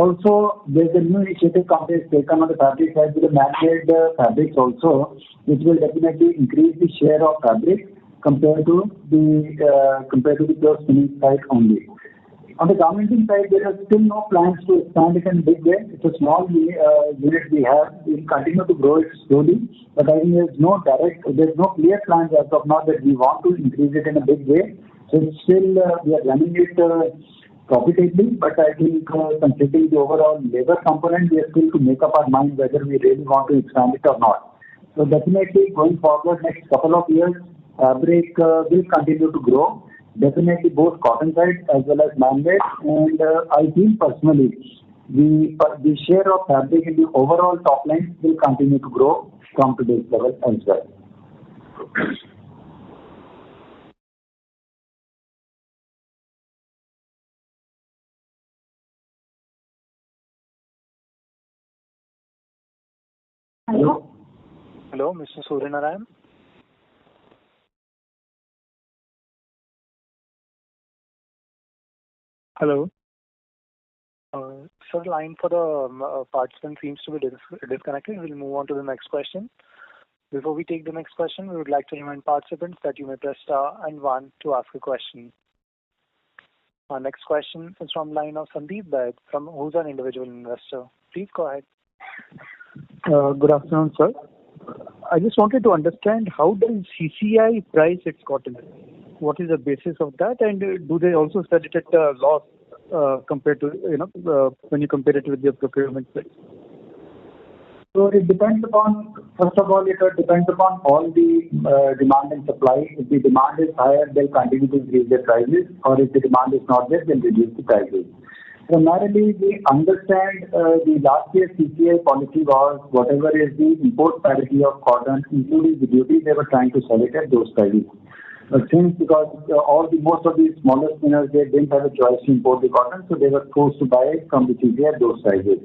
Also, there's a new initiative company has taken on the fabric side with the man-made fabrics also, which will definitely increase the share of fabric compared to the pure spinning side only. On the garmenting side, there are still no plans to expand it in a big way. It's a small unit we have. We'll continue to grow it slowly, but I think there's no clear plans as of now that we want to increase it in a big way. So it's still, we are running it profitably, but I think considering the overall labor component, we are still to make up our mind whether we really want to expand it or not. So definitely going forward next couple of years, fabric will continue to grow. Definitely both cotton side as well as man-made, and I feel personally the share of fabric in the overall top line will continue to grow from today's level as well. Hello? Hello, Mr. Suryanarayan? Hello? Sir, line for the participant seems to be disconnected. We'll move on to the next question. Before we take the next question, we would like to remind participants that you may press star and 1 to ask a question. Our next question is from line of Sandeep Baid, who's an individual investor. Please go ahead. Good afternoon, sir. I just wanted to understand how does CCI price its cotton? What is the basis of that, and do they also sell it at a loss compared to when you compare it with your procurement price? So it depends upon, first of all, it depends upon all the demand and supply. If the demand is higher, they'll continue to increase their prices, or if the demand is not there, they'll reduce the prices. Primarily, we understand the last year's CCI policy was whatever is the import parity of cotton, including the duty, they were trying to sell it at those prices. But since because most of the smaller spinners, they didn't have a choice to import the cotton, so they were forced to buy it from the CCI at those prices.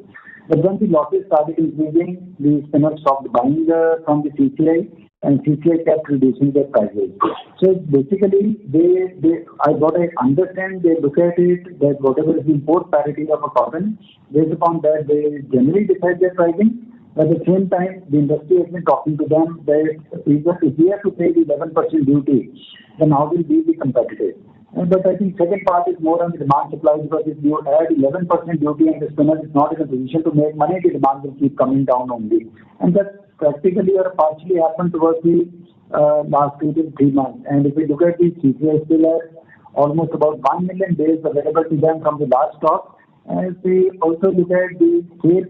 But when the losses started increasing, the spinners stopped buying from the CCI, and CCI kept reducing their prices. So basically, what I understand, they look at it that whatever is the import parity of a cotton, based upon that, they generally decide their pricing. At the same time, the industry has been talking to them that if we have to pay the 11% duty, then how will we be competitive? But I think second part is more on the demand supply, because if you add 11% duty and the spinner is not in a position to make money, the demand will keep coming down only. And that practically or partially happened towards the last 2 to 3 months. And if we look at the CCI still has almost about 1 million days available to them from the last stock. And if we also look at the sale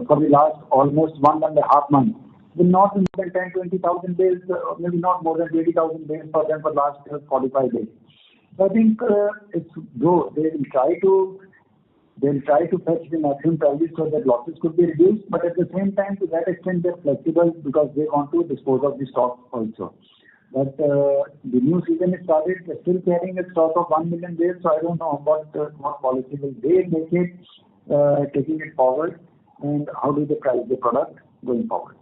for the last almost 1.5 months, will not be more than 10,000-20,000 days, maybe not more than 20,000 days for them for last 45 days. So I think it's go. They'll try to fetch the maximum prices so that losses could be reduced, but at the same time, to that extent, they're flexible because they want to dispose of the stock also. But the new season is started, they're still carrying a stock of 1 million days, so I don't know what policy will they make it, taking it forward, and how do they price the product going forward.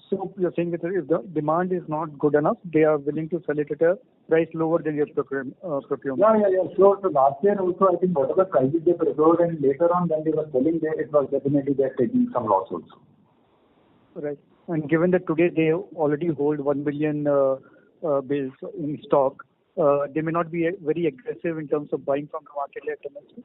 So you're saying that if the demand is not good enough, they are willing to sell it at a price lower than your procurement? Yeah. So last year also, I think whatever prices they procured, and later on when they were selling there, it was definitely they're taking some loss also. Right. And given that today they already hold 1 billion bales in stock, they may not be very aggressive in terms of buying from the market at domestic?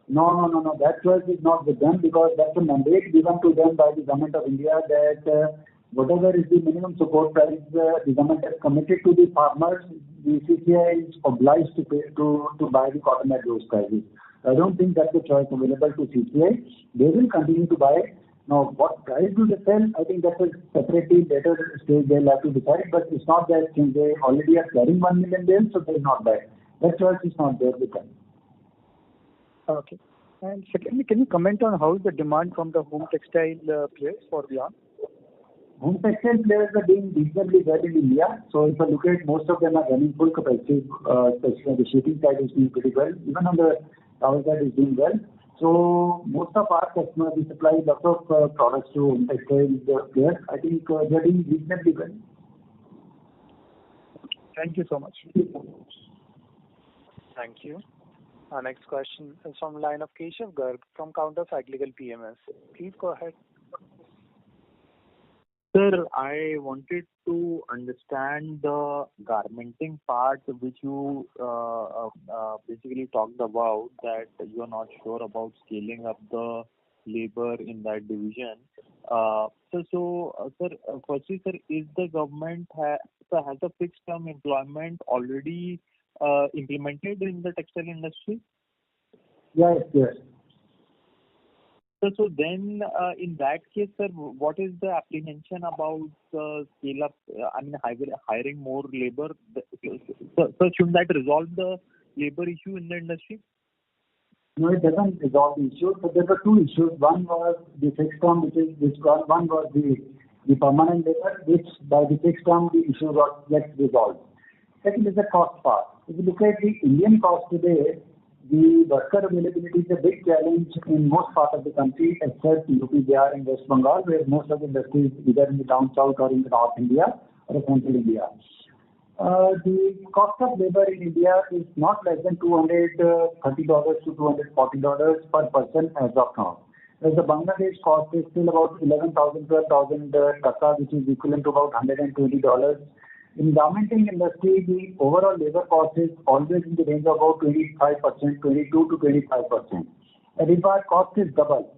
No. That choice is not with them, because that's a mandate given to them by the government of India that whatever is the minimum support price the government has committed to the farmers, the CCI is obliged to pay to buy the cotton at those prices. I don't think that's a choice available to CCI. They will continue to buy. Now, what price do they sell? I think that's a separately better stage they'll have to decide. But it's not that since they already are carrying 1 million bales, so they'll not buy. That choice is not there with them. Okay. And secondly, can you comment on how is the demand from the home textile players for yarn? Home textile players are doing reasonably well in India. So if I look at, most of them are running full capacity, especially on the shipping side is doing pretty well. Even on the towel side is doing well. So most of our customers, we supply lots of products to home textile players. I think they're doing reasonably well. Thank you so much. Thank you. Our next question is from the line of Keshav Garg from Counter Cyclical PMS. Please go ahead. Sir, I wanted to understand the garmenting part which you basically talked about, that you are not sure about scaling up the labor in that division. Sir, firstly, sir, is the government has a fixed term employment already implemented in the textile industry? Yes. So then, in that case, sir, what is the apprehension about scale up? Hiring more labor. So should that resolve the labor issue in the industry? No, it doesn't resolve the issue. So there were two issues. One was the fixed term, one was the permanent labor, which by the fixed term the issue gets resolved. Second is the cost part. If you look at the Indian cost today, the worker availability is a big challenge in most parts of the country, except UP, Bihar and West Bengal, where most of the industry is either in the down south or in the North India or central India. The cost of labor in India is not less than $230 to $240 per person as of now. Whereas the Bangladesh cost is still about 11,000, 12,000 taka, which is equivalent to about $120. In garmenting industry, the overall labor cost is always in the range of about 25%, 22 to 25%. And if our cost is double,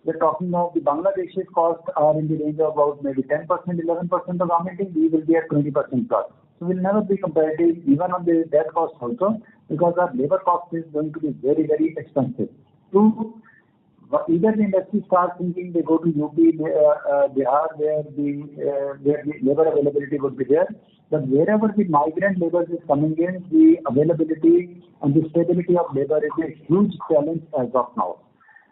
we're talking of the Bangladesh's costs are in the range of about maybe 10%, 11% of garmenting, we will be at 20% plus. So we'll never be competitive even on that cost also, because our labor cost is going to be very, very expensive. Either the industry starts thinking they go to UP, Bihar, where the labor availability would be there. But wherever the migrant labor is coming in, the availability and the stability of labor is a huge challenge as of now.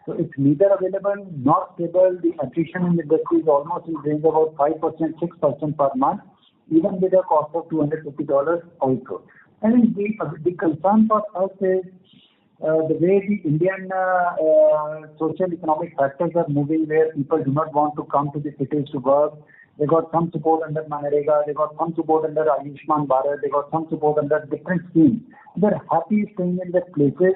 So it's neither available nor stable. The attrition in the industry is almost in the range of about 5%, 6% per month, even with a cost of $250 also. I think the concern for us is the way the Indian social economic factors are moving, where people do not want to come to the cities to work. They got some support under Manrega, they got some support under Ayushman Bharat, they got some support under different schemes. They're happy staying in their places.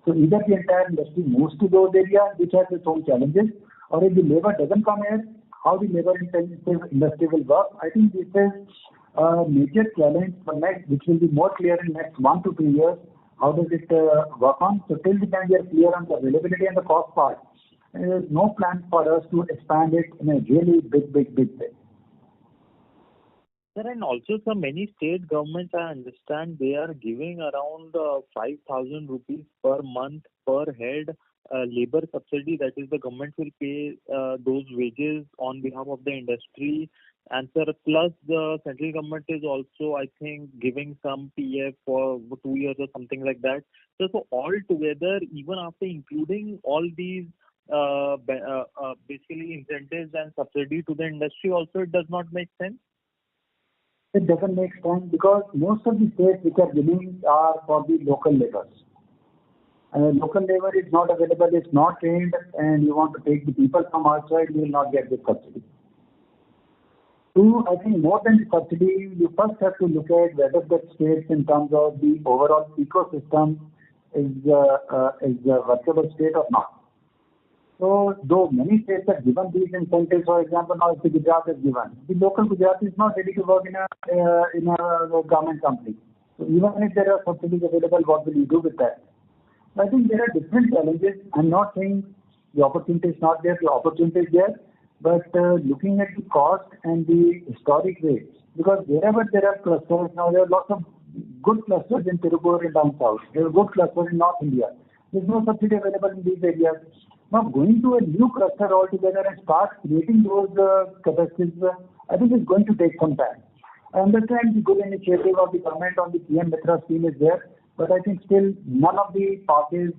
So either the entire industry moves to those areas, which has its own challenges, or if the labor doesn't come here, how the labor intensive industry will work. I think this is a major challenge for next, which will be more clear in next 1 to 2 years. How does it work on? So till the time we are clear on the availability and the cost part, there is no plan for us to expand it in a really big way. Sir, and also, sir, many state governments, I understand, they are giving around 5,000 rupees per month per head labor subsidy. That is, the government will pay those wages on behalf of the industry. And sir, plus the central government is also, I think, giving some PF for 2 years or something like that. So all together, even after including all these basically incentives and subsidy to the industry, also it does not make sense. It doesn't make sense because most of the states which are giving are for the local laborers. And local labor is not available, it's not trained, and you want to take the people from outside, you will not get the subsidy. Two, I think more than the subsidy, you first have to look at whether the states in terms of the overall ecosystem is a workable state or not. So, though many states have given these incentives, for example, now if the Gujarat is given, the local Gujarati is not ready to work in a government company. So, even if there are subsidies available, what will you do with that? I think there are different challenges. I'm not saying the opportunity is not there, the opportunity is there, but looking at the cost and the historic rates, because wherever there are clusters, now there are lots of good clusters in Tirupur and down south. There are good clusters in North India. There's no subsidy available in these areas. Now going to a new cluster altogether and start creating those capacities, I think it's going to take some time. I understand the good initiative of the government on the PM Mitra scheme is there, but I think still none of the parties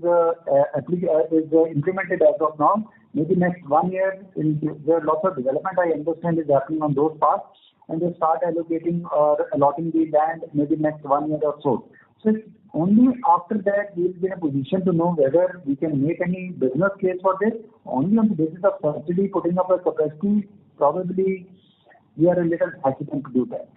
is implemented as of now. Maybe next 1 year, there are lots of development I understand is happening on those parts, and they start allocating or allotting the land maybe next 1 year or so. So it's only after that we will be in a position to know whether we can make any business case for this. Only on the basis of subsidy, putting up a capacity, probably we are a little hesitant to do that.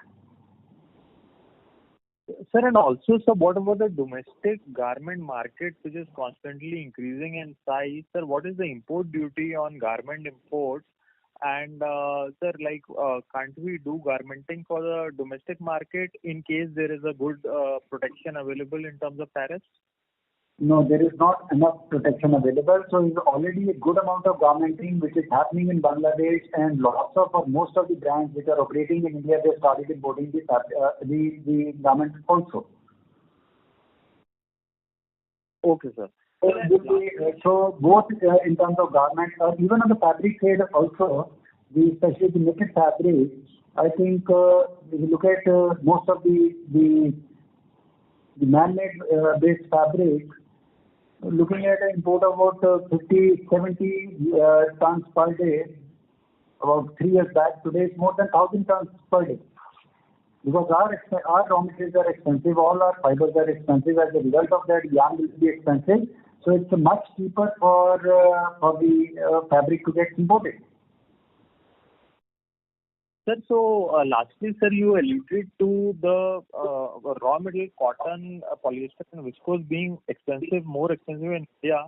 Sir, and also, sir, what about the domestic garment market, which is constantly increasing in size? Sir, what is the import duty on garment imports? And sir, like, can't we do garmenting for the domestic market in case there is a good protection available in terms of tariffs? No, there is not enough protection available. So there's already a good amount of garmenting which is happening in Bangladesh, and lots of or most of the brands which are operating in India, they started importing the garments also. Okay, sir. So both in terms of garments, or even on the fabric side also, especially the knitted fabric, I think if you look at most of the man-made based fabric, looking at an import of about 50, 70 tons per day, about 3 years back, today it's more than 1,000 tons per day. Because our raw materials are expensive, all our fibers are expensive. As a result of that, yarn will be expensive. So it's much cheaper for the fabric to get imported. Sir, so lastly, sir, you alluded to the raw material cotton, polyester and viscose being expensive, more expensive in India.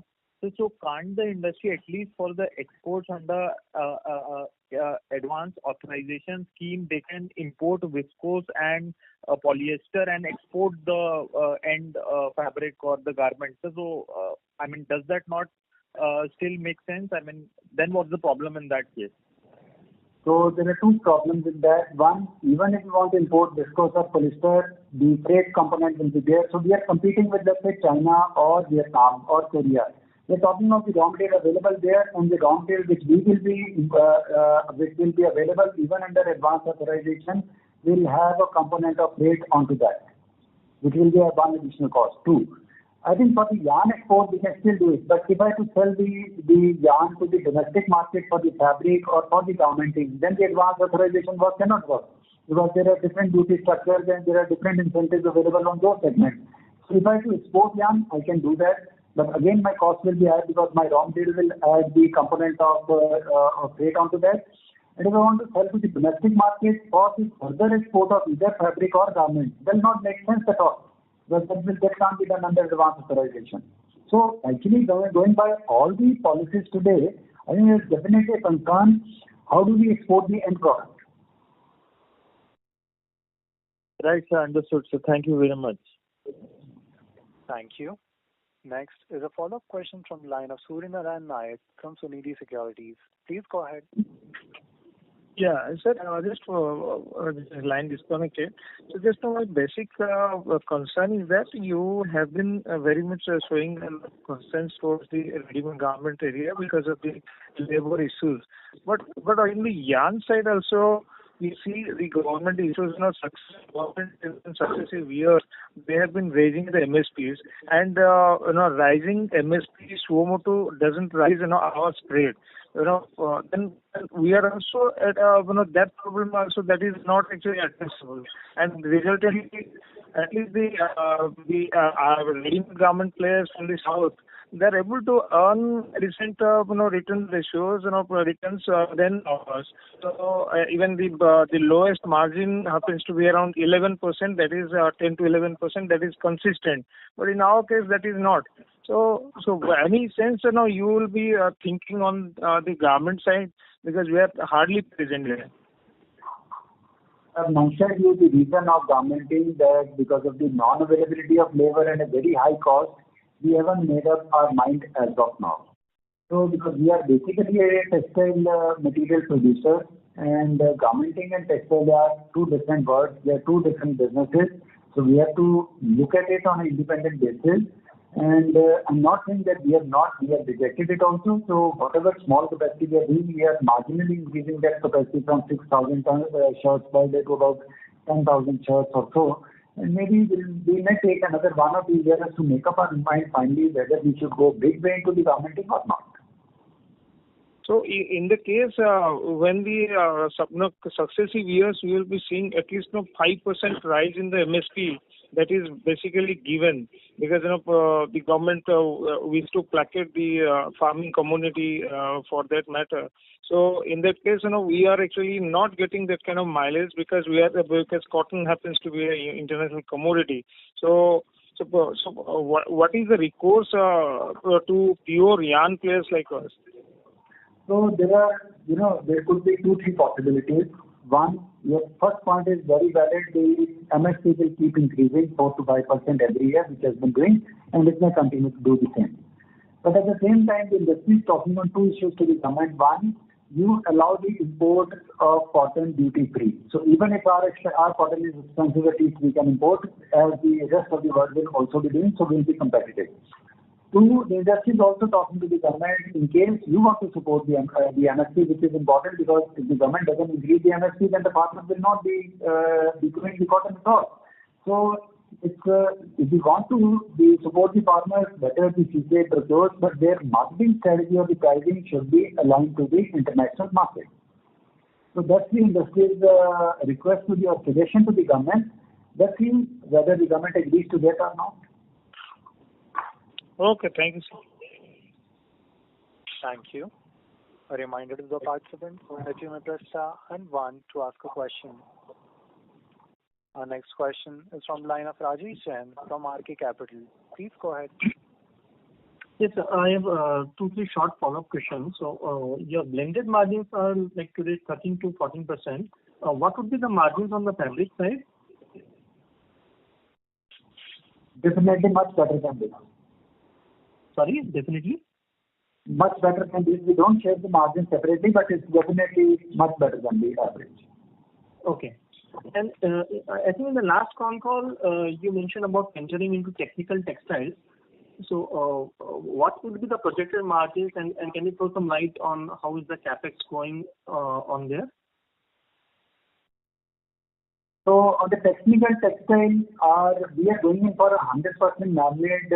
So can't the industry, at least for the exports under advanced authorization scheme, they can import viscose and polyester and export the end fabric or the garment? So, I mean, does that not still make sense? I mean, then what's the problem in that case? So there are two problems in that. One, even if you want to import viscose or polyester, the freight component will be there. So we are competing with, let's say, China or Vietnam or Korea. We're talking of the raw material available there, and the raw material which will be available even under advanced authorization will have a component of freight onto that, which will be a one additional cost. Two, I think for the yarn export, we can still do it. But if I have to sell the yarn to the domestic market for the fabric or for the garmenting, then the advanced authorization work cannot work, because there are different duty structures and there are different incentives available on those segments. So if I have to export yarn, I can do that. But again, my cost will be high because my raw material will add the component of freight onto that. And if I want to sell to the domestic market for the further export of either fabric or garment, it will not make sense at all. Because that can't be done under advanced authorization. So actually, going by all the policies today, I think there's definitely a concern. How do we export the end product? Right, sir. Understood. So thank you very much. Thank you. Next is a follow-up question from the line of Suryanarayan Nayak from Sunidhi Securities. Please go ahead. Yeah, sir, just this line disconnected. So just my basic concern is that you have been very much showing concerns towards the ready-made garment area because of the labor issues. But in the yarn side also, we see the government issues, in successive years, they have been raising the MSPs, and rising MSPs, Suomoto doesn't rise our spread. Then we are also at that problem also that is not actually addressable, and resultantly, at least the ready-made garment players from the south, they're able to earn decent return ratios, returns than ours. So even the lowest margin happens to be around 11%, that is 10 to 11%, that is consistent. But in our case, that is not. So any sense you will be thinking on the garment side, because we are hardly present there. I've mentioned you the reason of garmenting, that because of the non-availability of labor and a very high cost, we haven't made up our mind as of now. So because we are basically a textile material producer, and garmenting and textile are two different words, they are two different businesses. So we have to look at it on an independent basis. And I'm not saying that we have rejected it also. So whatever small capacity we are doing, we are marginally increasing that capacity from 6,000 shirts per day to about 10,000 shirts or so. And maybe we may take another 1 or 2 years to make up our mind finally whether we should go big way into the garmenting or not. So in the case when the successive years we will be seeing at least 5% rise in the MSP, that is basically given because the government wishes to placate the farming community for that matter. So in that case, we are actually not getting that kind of mileage because because cotton happens to be an international commodity. So what is the recourse to pure yarn players like us? So there could be 2-3 possibilities. One, your first point is very valid. The MSP will keep increasing 4 to 5% every year, which has been doing, and it may continue to do the same. But at the same time, the industry is talking on 2 issues to the government. One, you allow the import of cotton duty-free. So even if our cotton is expensive, at least we can import, as the rest of the world will also be doing, so we'll be competitive. Two, the industry is also talking to the government in case you want to support the MSP, which is important because if the government doesn't increase the MSP, then the farmers will not be doing the cotton at all. So if we want to support the farmers, better the CCI procures, but their marketing strategy or the pricing should be aligned to the international market. So that's the industry's request to the suggestion to the government. Let's see whether the government agrees to that or not. Okay, thank you, sir. Thank you. A reminder to the participants that you may press star and 1 to ask a question. Our next question is from the line of Rajesh Jain from RK Capital. Please go ahead. Yes, sir. I have 2-3 short follow-up questions. So your blended margins are like today 13 to 14%. What would be the margins on the fabric side? Definitely much better than this. Sorry, definitely? Much better than this. We don't share the margin separately, but it's definitely much better than the average. Okay. And I think in the last con call, you mentioned about entering into technical textiles. So what would be the projected margins and can you throw some light on how is the capex going on there? So on the technical textile, we are going in for a 100% man-made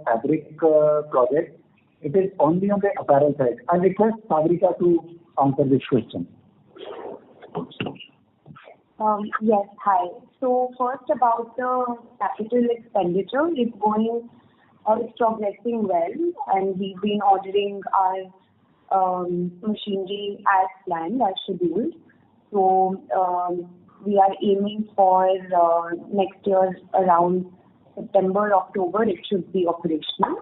fabric project. It is only on the apparel side. I request Sagrika to answer this question. Yes, hi. So first about the capital expenditure, it's progressing well, and we've been ordering our machinery as planned, as scheduled. So we are aiming for next year around September, October, it should be operational.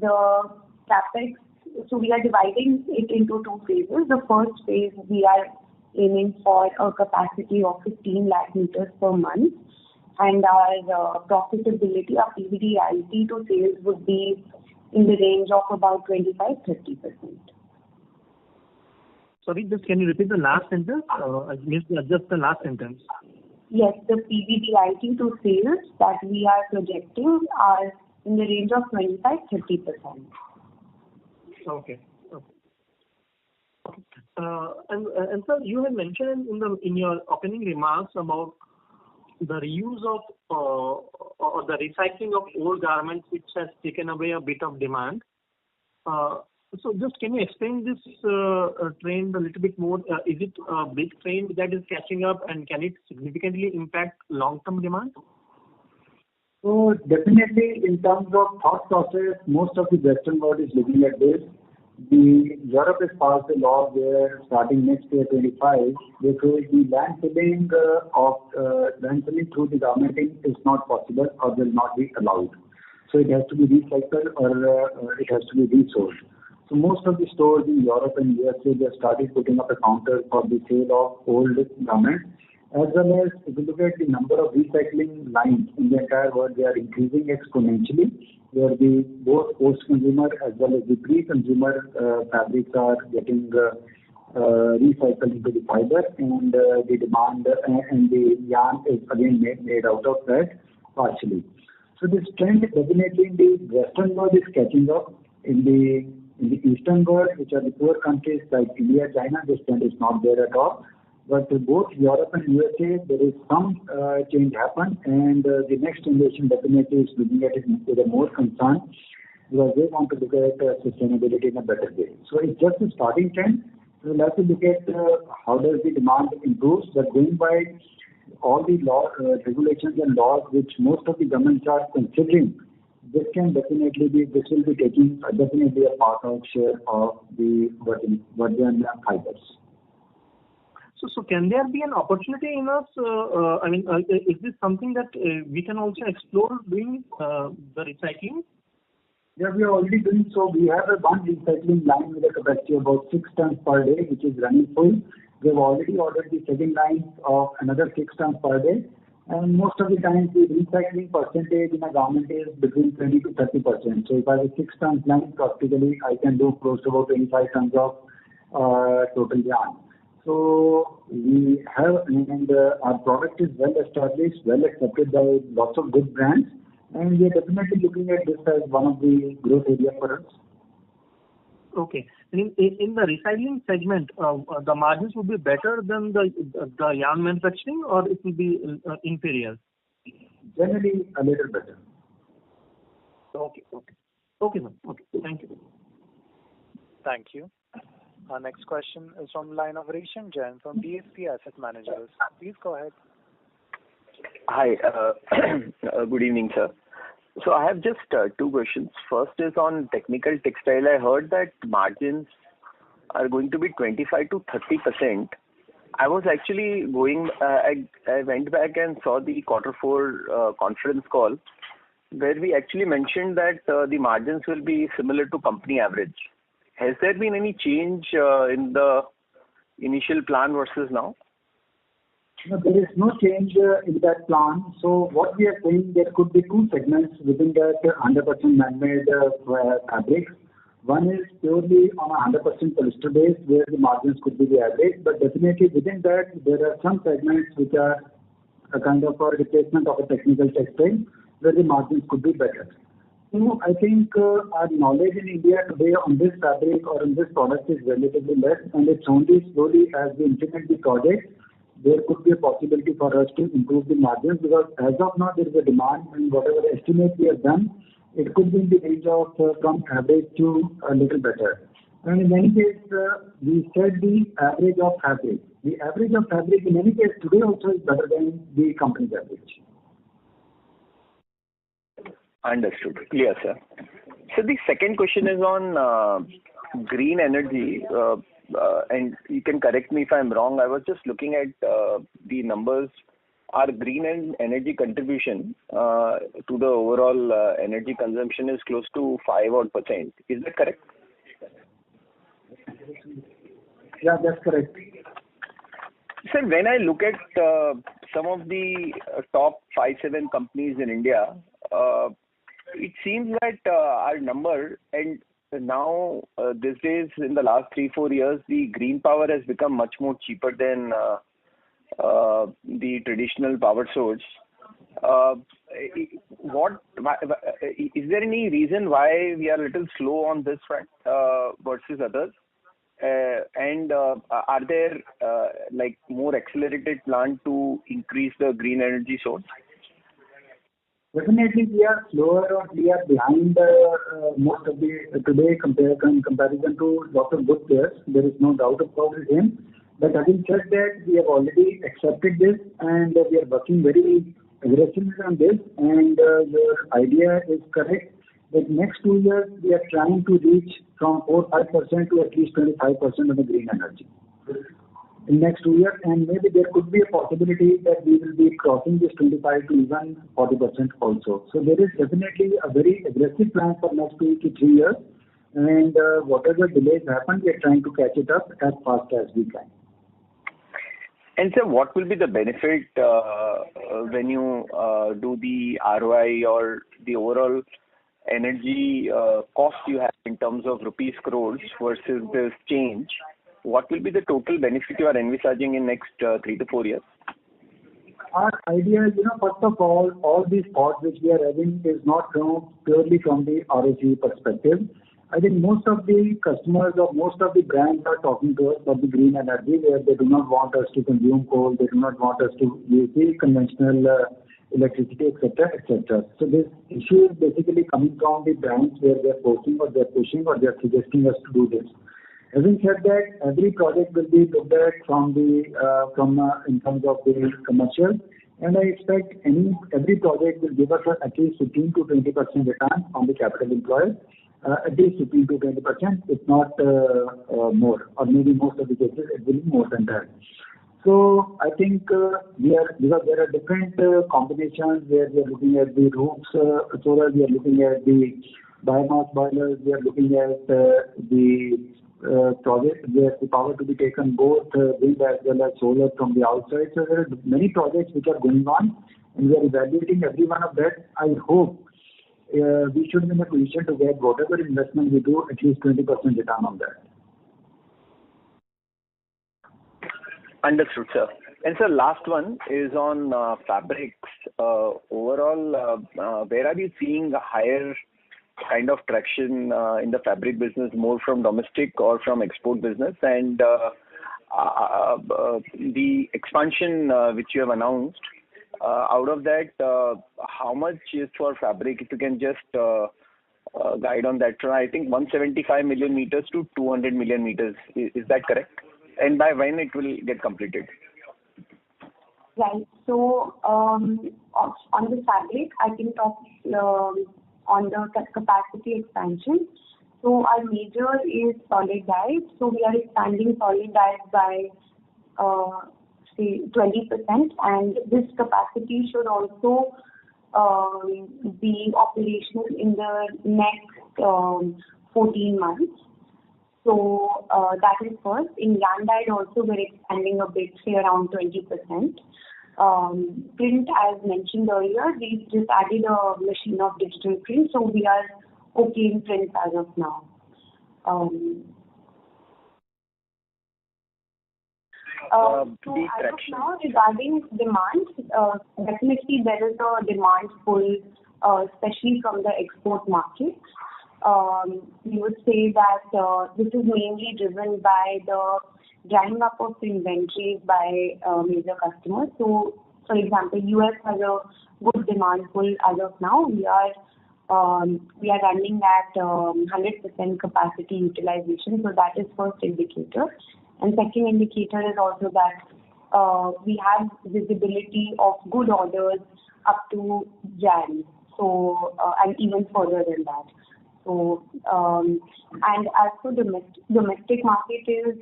The capex, so we are dividing it into 2 phases. The first phase, we are aiming for a capacity of 15 lakh meters per month, and our profitability, our PBDIT to sales would be in the range of about 25-30%. Sorry, just can you repeat the last sentence? I missed just the last sentence. Yes, the PBDIT to sales that we are projecting are in the range of 25-30%. Okay. And sir, you had mentioned in your opening remarks about the reuse of or the recycling of old garments, which has taken away a bit of demand. So just can you explain this trend a little bit more? Is it a big trend that is catching up, and can it significantly impact long-term demand? So definitely in terms of thought process, most of the Western world is looking at this. Europe has passed a law where starting next year 25, they say the landfilling through the government is not possible or will not be allowed. So it has to be recycled or it has to be resold. So most of the stores in Europe and USA, they have started putting up a counter for the sale of old garments. As well as if you look at the number of recycling lines in the entire world, they are increasing exponentially, where the both post-consumer as well as the pre-consumer fabrics are getting recycled into the fiber, and the demand and the yarn is again made out of that partially. So this trend definitely in the Western world is catching up. In the Eastern world, which are the poor countries like India, China, this trend is not there at all. But both Europe and USA, there is some change happened, and the next generation definitely is looking at it with a more concern because they want to look at sustainability in a better way. So it's just a starting trend. So we'll have to look at how does the demand improve. But going by all the regulations and laws which most of the governments are considering, this will be taking definitely a part of share of the virgin fibers. So can there be an opportunity in us? Is this something that we can also explore doing the recycling? Yeah, we are already doing so. We have one recycling line with a capacity of about 6 tons per day, which is running full. We have already ordered the second line of another 6 tons per day. And most of the times the recycling percentage in a garment is between 20 to 30%. So if I have a 6 tons line, practically I can do close to about 25 tons of total yarn. So we have, and our product is well established, well accepted by lots of good brands. And we are definitely looking at this as one of the growth areas for us. Okay. In the recycling segment, the margins will be better than the yarn manufacturing, or it will be inferior? Generally, a little better. Okay, sir. Okay, thank you. Thank you. Our next question is from the line of Resham Jain from DSP Asset Managers. Please go ahead. Hi. Good evening, sir. So I have just two questions. First is on technical textile. I heard that margins are going to be 25 to 30%. I was actually I went back and saw the Q4 conference call where we actually mentioned that the margins will be similar to company average. Has there been any change in the initial plan versus now? No, there is no change in that plan. So what we are saying, there could be two segments within that 100% man-made fabrics. One is purely on a 100% polyester base, where the margins could be the average. But definitely within that, there are some segments which are a kind of a replacement of a technical textile, where the margins could be better. So I think our knowledge in India today on this fabric or on this product is relatively less, and it's only slowly as we implement the project, there could be a possibility for us to improve the margins, because as of now there is a demand, and whatever estimate we have done, it could be in the range of from average to a little better. And in any case, we said the average of fabric. The average of fabric in any case today also is better than the company's average. Understood. Clear, sir. So the second question is on green energy. And you can correct me if I'm wrong. I was just looking at the numbers. Our green energy contribution to the overall energy consumption is close to 5%. Is that correct? Yeah, that's correct. Sir, when I look at some of the top 5-7 companies in India, it seems that our number, and now these days in the last 3-4 years, the green power has become much more cheaper than the traditional power source. Is there any reason why we are a little slow on this front versus others? And are there more accelerated plan to increase the green energy source? Definitely, we are slower or we are behind most of the today in comparison to lots of good players. There is no doubt about it. But having said that, we have already accepted this and we are working very aggressively on this. And your idea is correct that next 2 years we are trying to reach from 4-5% to at least 25% of the green energy in next 2 years, and maybe there could be a possibility that we will be crossing this 25 to even 40% also. So there is definitely a very aggressive plan for next 2 to 3 years, and whatever delays happen, we are trying to catch it up as fast as we can. And sir, what will be the benefit when you do the ROI or the overall energy cost you have in terms of rupees crores versus this change? What will be the total benefit you are envisaging in next 3 to 4 years? Our idea is, first of all these thoughts which we are having is not purely from the ROC perspective. I think most of the customers or most of the brands are talking to us about the green energy, where they do not want us to consume coal, they do not want us to use the conventional electricity, etc., etc. So this issue is basically coming from the brands where they are forcing or they are pushing or they are suggesting us to do this. Having said that, every project will be looked at in terms of the commercial, and I expect every project will give us at least 15 to 20% return on the capital employed, at least 15 to 20%, if not more, or maybe most of the cases it will be more than that. So I think because there are different combinations where we are looking at the roofs solar, we are looking at the biomass boilers, we are looking at the project where the power to be taken both wind as well as solar from the outside. So there are many projects which are going on, and we are evaluating every one of that. I hope we should be in a position to get whatever investment we do, at least 20% return on that. Understood, sir. And sir, last one is on fabrics. Overall, where are you seeing a higher kind of traction in the fabric business, more from domestic or from export business? And the expansion which you have announced, out of that, how much is for fabric? If you can just guide on that. I think 175 million meters to 200 million meters. Is that correct? And by when it will get completed? Right. So on the fabric, I can talk on the capacity expansion. So our major is solid dyes. So we are expanding solid dyes by say 20%, and this capacity should also be operational in the next 14 months. So that is first. In yarn dyed also we're expanding a bit, say around 20%. Print, as mentioned earlier, we just added a machine of digital print, so we are okay in print as of now. So as of now, regarding demand, definitely there is a demand pull, especially from the export market. We would say that this is mainly driven by the drying up of inventories by major customers. So, for example, US has a good demand pull as of now. We are running at 100% capacity utilization, so that is first indicator. And second indicator is also that we have visibility of good orders up to Jan, so and even further than that. So, and as for domestic market is,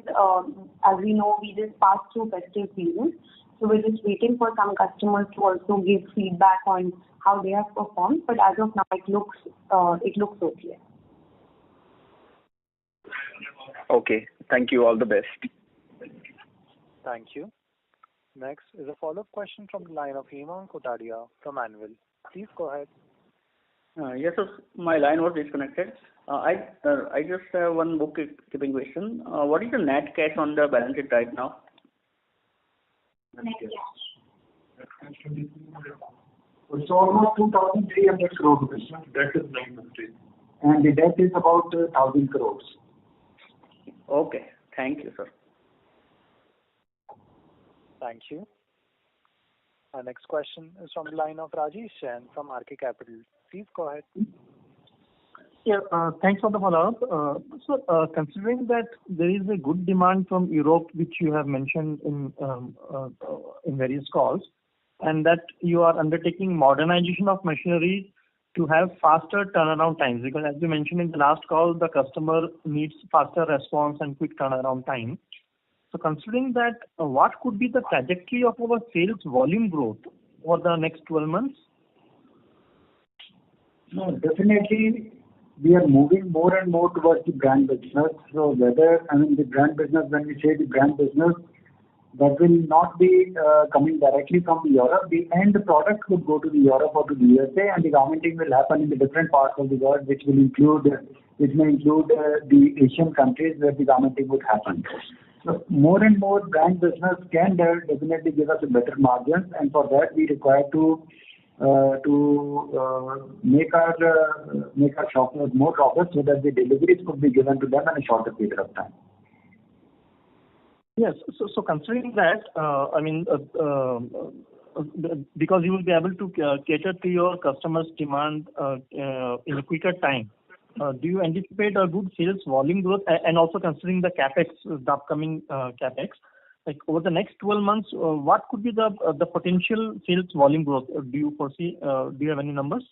as we know, we just passed through festive season. So we're just waiting for some customers to also give feedback on how they have performed. But as of now, it looks okay. Okay. Thank you. All the best. Thank you. Next is a follow-up question from the line of Hemang Kotadia from Anvil. Please go ahead. Yes, sir. My line was disconnected. I just have one bookkeeping question. What is the net cash on the balance sheet right now? Net cash. It's almost 2,300 crores. That is 950. And the debt is about 1,000 crores. Okay. Thank you, sir. Thank you. Our next question is from the line of Rajesh Jain from RK Capital. Please go ahead. Yeah, thanks for the follow-up. So, considering that there is a good demand from Europe, which you have mentioned in various calls, and that you are undertaking modernization of machinery to have faster turnaround times, because as you mentioned in the last call, the customer needs faster response and quick turnaround time. So considering that, what could be the trajectory of our sales volume growth for the next 12 months? No, definitely we are moving more and more towards the brand business. So the brand business, when we say the brand business, that will not be coming directly from the Europe. The end product would go to the Europe or to the USA, and the garmenting will happen in the different parts of the world, which may include the Asian countries where the garmenting would happen. So more and more brand business can definitely give us a better margin, and for that we require to make our shoppers more robust so that the deliveries could be given to them in a shorter period of time. Yes. So considering that, because you will be able to cater to your customers' demand in a quicker time. do you anticipate a good sales volume growth? And also considering the CapEx, the upcoming CapEx, like over the next 12 months, what could be the potential sales volume growth? Do you foresee, do you have any numbers?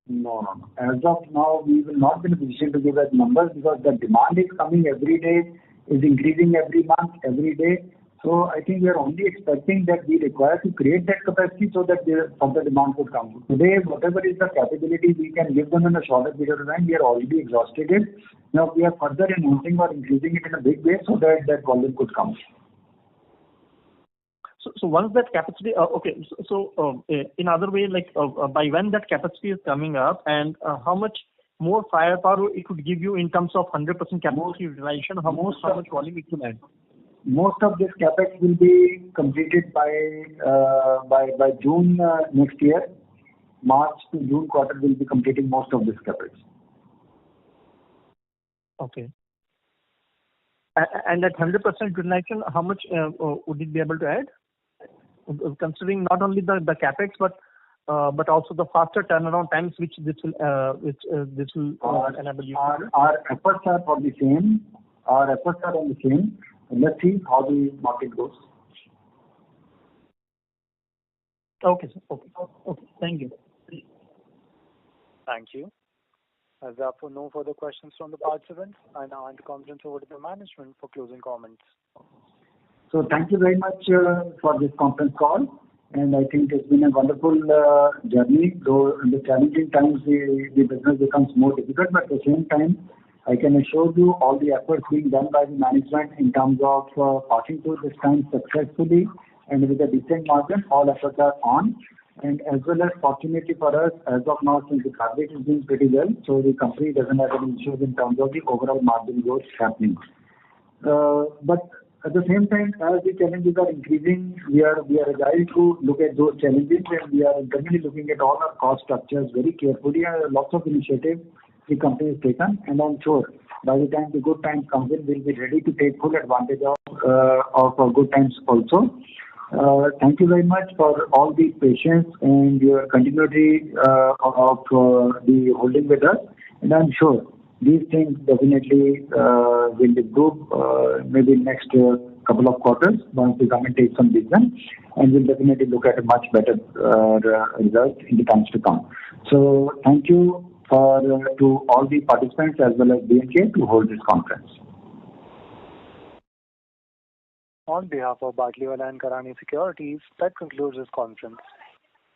No. As of now, we will not be in a position to give us numbers because the demand is coming every day, is increasing every month, every day. So I think we are only expecting that we require to create that capacity so that further demand could come. Today, whatever is the capability we can give them in a shorter period of time, we are already exhausted it. Now we are further enhancing or increasing it in a big way so that that volume could come. So once that capacity, in other way, like by when that capacity is coming up, and how much more firepower it could give you in terms of 100% capacity utilization, how much volume it will add? Most of this capex will be completed by June next year. March to June quarter will be completing most of this capex. Okay. And at 100% utilization, how much would it be able to add? Considering not only the capex, but also the faster turnaround times which this will enable you. Our efforts are on the same. Let's see how the market goes. Okay, sir. Okay. Thank you. Thank you. As there are no further questions from the participants, I now hand the conference over to the management for closing comments. So thank you very much for this conference call. And I think it's been a wonderful journey. Though in the challenging times, the business becomes more difficult, but at the same time, I can assure you all the efforts being done by the management in terms of passing through this time successfully and with a decent margin, all efforts are on. And as well as fortunately for us, as of now, since the fabric is doing pretty well, so the company doesn't have any issues in terms of the overall margin growth happening. But at the same time, as the challenges are increasing, we are agile to look at those challenges, and we are internally looking at all our cost structures very carefully, and lots of initiatives the company has taken. And I'm sure by the time the good times comes in, we'll be ready to take full advantage of good times also. Thank you very much for all the patience and your continuity of the holding with us. And I'm sure these things definitely will improve maybe next couple of quarters once the government takes some decision, and we'll definitely look at a much better result in the times to come. So thank you to all the participants as well as B&K to hold this conference. On behalf of Batlivala and Karani Securities, that concludes this conference.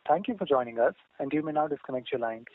Thank you for joining us, and you may now disconnect your lines.